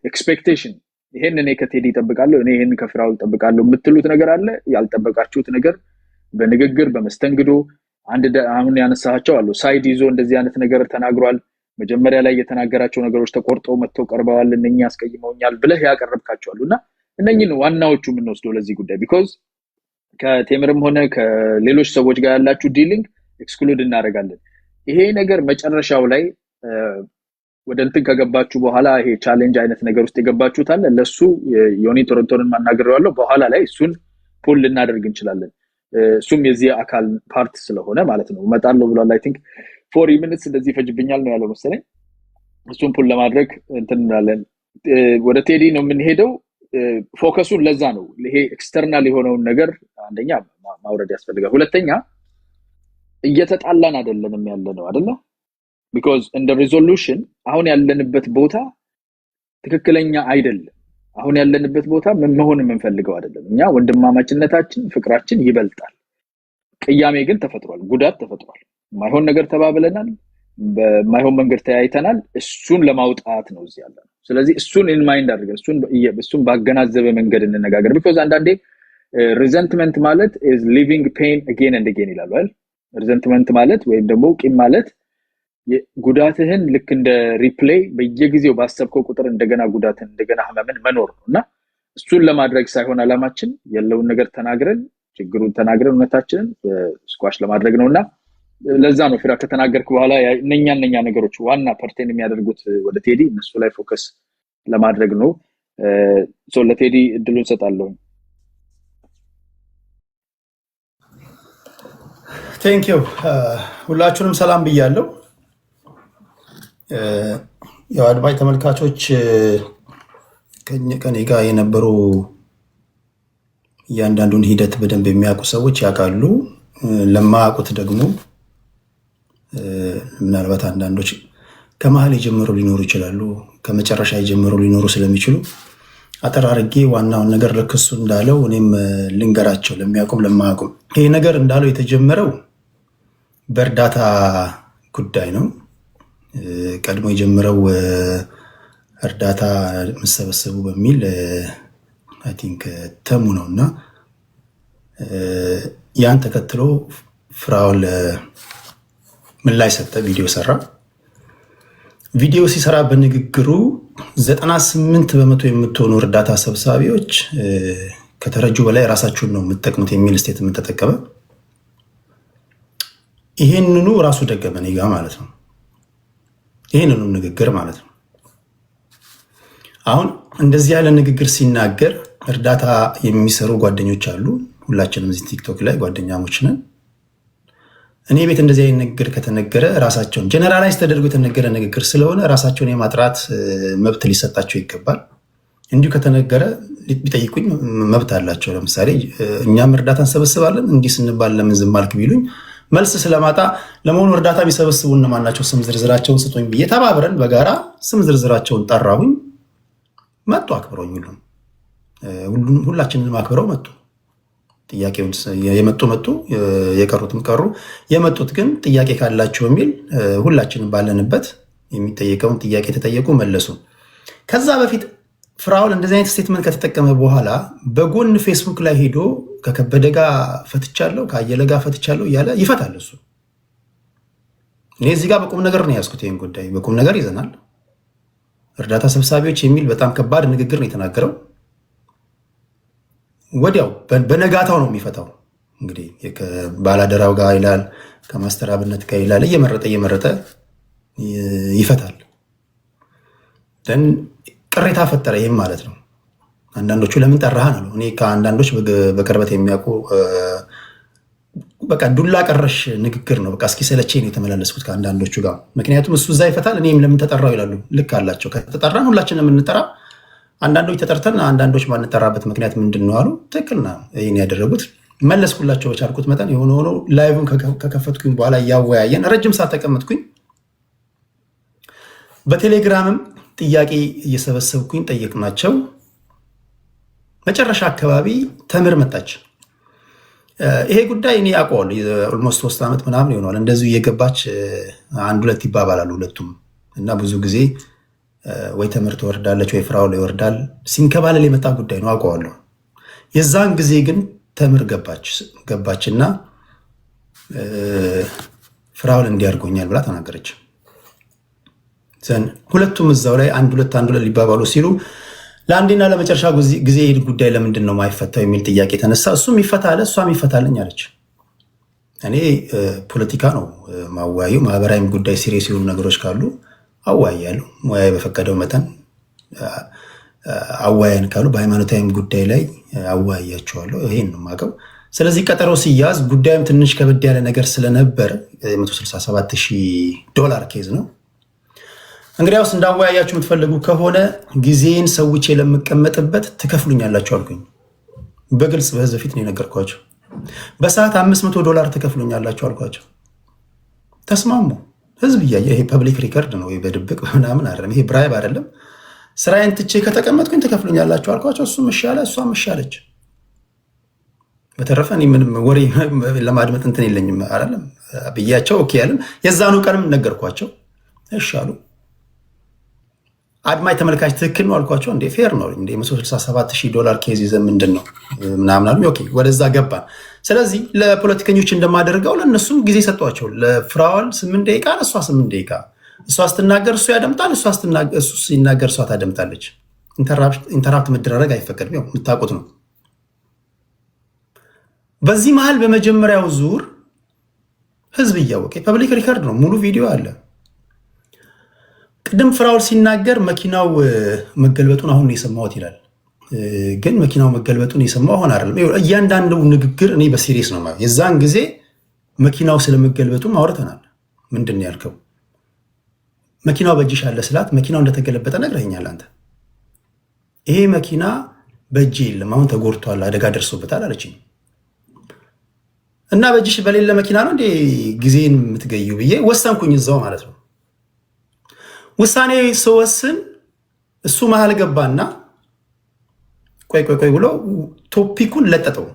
ኤክስፔክቴሽን ይሄን እኔ ከቴዲ ይጠብቃለሁ እኔ ይሄን ከፍራውል ይጠብቃለሁ የምትሉት ነገር አለ ያልጠበቃችሁት ነገር በንግግር በመስተንግዶ አሁን ያነሳቸው አሉ ሳይድ ይዞ እንደዚህ አይነት ነገር ተናግሯል መጀመሪያ ላይ የተናገራቸው ነገሮች ተቆርጠው መጥተው ቀርበዋል እነኛ ያስቀይመውኛል ብለህ ያቀርብካቸው አሉና እነኚህን ዋናዎቹ ምን ወስደው ለዚህ ጉዳይ because ከቴምርም ሆነ ከሌሎች ሰዎች ጋር ያላችሁ ዲሊንግ ኤክስክሉድ እናደርጋለን ይሄ ነገር መጨረሻው ላይ ወደ እንትን ከገባችሁ በኋላ ይሄ ቻሌንጅ አይነት ነገር ውስጥ የገባችሁት አለ ለሱ ዮኒ ቶሮንቶንን ማናገረዋለሁ በኋላ ላይ እሱን ፑል ልናደርግ እንችላለን እሱም የዚህ አካል ፓርት ስለሆነ ማለት ነው መጣለው ብሏል አይ ቲንክ 40 minutes እንደዚህ ፈጅብኛል ነው ያለው መሰለኝ እሱን ፑል ለማድረግ እንትን እንላለን ወደ ቴዲ ነው የምንሄደው ፎከሱን ለዛ ነው ይሄ ኤክስተርናል የሆነውን ነገር አንደኛ ማውረድ ያስፈልጋል ሁለተኛ እየተጣላን አይደለንም ያለነው አይደለ because in the resolution አሁን ያለንበት ቦታ ትክክለኛ አይደለም አሁን ያለንበት ቦታ ምን መሆን የምንፈልገው አይደለም እኛ ወንድማማችነታችን ፍቅራችን ይበልጣል ቅያሜ ግን ተፈጥሯል ጉዳት ተፈጥሯል ማይሆን ነገር ተባብለናል በማይሆን መንገድ ተያይተናል እሱን ለማውጣት ነው እዚህ ያለነው ስለዚህ እሱን in mind አድርገን እሱን ባገናዘበ መንገድ እንነጋገር because አንዳንዴ resentment ማለት is living pain again and again ይላሉ አይደል resentment ማለት ወይም ደግሞ ቂም ማለት ጉዳትህን ልክ እንደ ሪፕሌይ በየጊዜው ባሰብከው ቁጥር እንደገና ጉዳትን እንደገና ህመምን መኖር ነውና እሱን ለማድረግ ሳይሆን አላማችን ያለውን ነገር ተናግረን ችግሩን ተናግረን እውነታችንን ስኳሽ ለማድረግ ነውና ለዛ ነው ፍራ ከተናገርክ በኋላ እነኛ ነገሮች ዋና ፐርቴን የሚያደርጉት ወደ ቴዲ እነሱ ላይ ፎከስ ለማድረግ ነው ሶ ለቴዲ እድሉን ሰጣለሁ ቴንክ ዩ ሁላችሁንም ሰላም ብያለሁ ያው አድማጭ ተመልካቾች ከኔ ጋር የነበሩ እያንዳንዱን ሂደት በደንብ የሚያውቁ ሰዎች ያውቃሉ ለማያውቁት ደግሞ ምናልባት አንዳንዶች ከመሀል የጀመሩ ሊኖሩ ይችላሉ ከመጨረሻ የጀመሩ ሊኖሩ ስለሚችሉ አጠራርጌ ዋናውን ነገር ለክሱ እንዳለው እኔም ልንገራቸው ለሚያውቁም ለማያውቁም ይሄ ነገር እንዳለው የተጀመረው በእርዳታ ጉዳይ ነው ቀድሞ የጀመረው እርዳታ መሰበሰቡ በሚል አይ ቲንክ ተሙ ነውና ያን ተከትሎ ፍራውል ምን ላይ ሰጠ ቪዲዮ ሰራ ቪዲዮ ሲሰራ በንግግሩ 98% የምትሆኑ እርዳታ ሰብሳቢዎች ከተረጁ በላይ ራሳችሁን ነው የምትጠቅሙት የሚል ስቴትመንት ተጠቀመ ይሄንኑ ራሱ ደገመ ነጋ ማለት ነው ይሄንኑ ንግግር ማለት ነው አሁን እንደዚህ ያለ ንግግር ሲናገር እርዳታ የሚሰሩ ጓደኞች አሉ ሁላችንም እዚህ ቲክቶክ ላይ ጓደኛሞች ነን እኔ ቤት እንደዚህ አይነት ንግግር ከተነገረ ራሳቸውን ጀነራላይዝ ተደርጎ የተነገረ ንግግር ስለሆነ ራሳቸውን የማጥራት መብት ሊሰጣቸው ይገባል እንዲሁ ከተነገረ ቢጠይቁኝ መብት አላቸው ለምሳሌ እኛም እርዳታ እንሰበስባለን እንዲህ ስንባል ለምን ዝም አልክ ቢሉኝ መልስ ስለማጣ ለመሆኑ እርዳታ ቢሰበስቡ እነማን ናቸው ስም ዝርዝራቸውን ስጡኝ ብዬ ተባብረን በጋራ ስም ዝርዝራቸውን ጠራሁኝ መጡ አክብረውኝ ሁላችንንም አክብረው መጡ ጥያቄውን የመጡ የቀሩትም ቀሩ የመጡት ግን ጥያቄ ካላቸው የሚል ሁላችንም ባለንበት የሚጠየቀውን ጥያቄ ተጠየቁ መለሱ ከዛ በፊት ፍራውል እንደዚህ አይነት ስቴትመንት ከተጠቀመ በኋላ በጎን ፌስቡክ ላይ ሄዶ ከከበደ ጋር ፈትቻለሁ ከአየለ ጋር ፈትቻለሁ እያለ ይፈታል እሱ እኔ እዚህ ጋር በቁም ነገር ነው ያስኩት ይሄን ጉዳይ በቁም ነገር ይዘናል እርዳታ ሰብሳቢዎች የሚል በጣም ከባድ ንግግር ነው የተናገረው ወዲያው በነጋታው ነው የሚፈታው እንግዲህ ከባላደራው ጋር ይላል ከማስተር አብነት ጋር ይላል እየመረጠ ይፈታል ደን ቅሬታ ፈጠረ ይሄም ማለት ነው አንዳንዶቹ ለምን ጠራህ ነው እኔ ከአንዳንዶች በቅርበት የሚያውቁ በቃ ዱላ ቀረሽ ንግግር ነው በቃ እስኪ ሰለቼኝ ነው የተመላለስኩት ከአንዳንዶቹ ጋር ምክንያቱም እሱ እዛ ይፈታል እኔም ለምን ተጠራው ይላሉ ልክ አላቸው ከተጠራን ሁላችንም እንጠራ አንዳንዶች ተጠርተን አንዳንዶች ማንጠራበት ምክንያት ምንድነው አሉ ትክክል ነው ይሄን ያደረጉት መለስኩላቸው በቻልኩት መጠን የሆነ ላይቭን ከከፈትኩኝ በኋላ ያወያየን ረጅም ሰዓት ተቀመጥኩኝ በቴሌግራምም ጥያቄ እየሰበሰብኩኝ ጠየቅናቸው መጨረሻ አካባቢ ተምር መጣች ይሄ ጉዳይ እኔ ያቆል ኦልሞስት 3 አመት ምናምን ይሆናል እንደዚህ እየገባች አንድ ሁለት ይባባላሉ ሁለቱም እና ብዙ ጊዜ ወይ ተምርት ወርዳለች ወይ ፍራውል ይወርዳል ሲንከባለል የመጣ ጉዳይ ነው አውቀዋለሁ የዛን ጊዜ ግን ተምር ገባችና ፍራውል እንዲያርጎኛል ብላ ተናገረች ዘን ሁለቱም እዛው ላይ አንድ ሁለት ሊባባሉ ሲሉ ለአንዴና ለመጨረሻ ጊዜ ይሄን ጉዳይ ለምንድን ነው ማይፈታው የሚል ጥያቄ ተነሳ እሱም ይፈታል እሷም ይፈታልኝ አለች እኔ ፖለቲካ ነው ማዋዩ ማህበራዊ ጉዳይ ሲሪየስ የሆኑ ነገሮች ካሉ አዋያለሁ ሙያዬ በፈቀደው መጠን አዋያን ካሉ በሃይማኖታዊም ጉዳይ ላይ አዋያቸዋለሁ ይሄን ነው ማቀው ስለዚህ ቀጠሮ ሲያዝ ጉዳዩም ትንሽ ከበድ ያለ ነገር ስለነበር $167,000 ኬዝ ነው እንግዲያውስ እንዳወያያችሁ የምትፈልጉ ከሆነ ጊዜን ሰውቼ ለምቀመጥበት ትከፍሉኛላችሁ አልኩኝ። በግልጽ በህዝብ ፊት ነው የነገርኳቸው። በሰዓት $500 ትከፍሉኛላችሁ አልኳቸው። ተስማሙ። ህዝብ እያየ ይሄ ፐብሊክ ሪከርድ ነው፣ በድብቅ ምናምን አይደለም፣ ይሄ ብራይብ አይደለም። ስራዬን ትቼ ከተቀመጥኩኝ ትከፍሉኛላችሁ አልኳቸው። እሱም እሺ አለ፣ እሷም እሺ አለች። በተረፈ እኔ ምንም ወሬ ለማድመጥ እንትን የለኝም አይደለም ብያቸው ኦኬ ያለን። የዛኑ ቀንም ነገርኳቸው፣ እሺ አሉ። አድማጭ ተመልካች ትክክል ነው አልኳቸው። እንዴ ፌር ነው እንዴ $167,000 ኬዝ ይዘን ምንድን ነው ምናምን አሉ። ኦኬ ወደዛ ገባን። ስለዚህ ለፖለቲከኞች እንደማደርገው ለእነሱም ጊዜ ሰጧቸው። ለፍራኦል 8 ደቂቃ፣ ለእሷ 8 ደቂቃ። እሷ ስትናገር እሱ ያደምጣል፣ እሱ ሲናገር እሷ ታደምጣለች። ኢንተራፕት መደራረግ አይፈቀድም፣ ያው የምታውቁት ነው። በዚህ መሃል በመጀመሪያው ዙር ህዝብ እያወቀ ፐብሊክ ሪከርድ ነው፣ ሙሉ ቪዲዮ አለ። ቅድም ፍራኦል ሲናገር መኪናው መገልበጡን አሁን የሰማሁት ይላል። ግን መኪናው መገልበጡን የሰማው አሁን አይደለም። እያንዳንዱ ንግግር እኔ በሲሪየስ ነው ማለት። የዛን ጊዜ መኪናው ስለመገልበጡ አውርተናል። ምንድን ያልከው? መኪናው በእጅሽ አለ ስላት መኪናው እንደተገለበጠ ነግረኸኛል አንተ። ይሄ መኪና በእጅ የለም አሁን ተጎድቷል፣ አደጋ ደርሶበታል አለችኝ። እና በእጅሽ በሌለ መኪና ነው እንዴ ጊዜን የምትገዩ ብዬ ወሰንኩኝ እዛው ማለት ነው። ውሳኔ ስወስን እሱ መሃል ገባና ቆይ ብሎ ቶፒኩን ለጠጠው።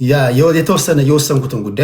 ያ የተወሰነ የወሰንኩትን ጉዳይ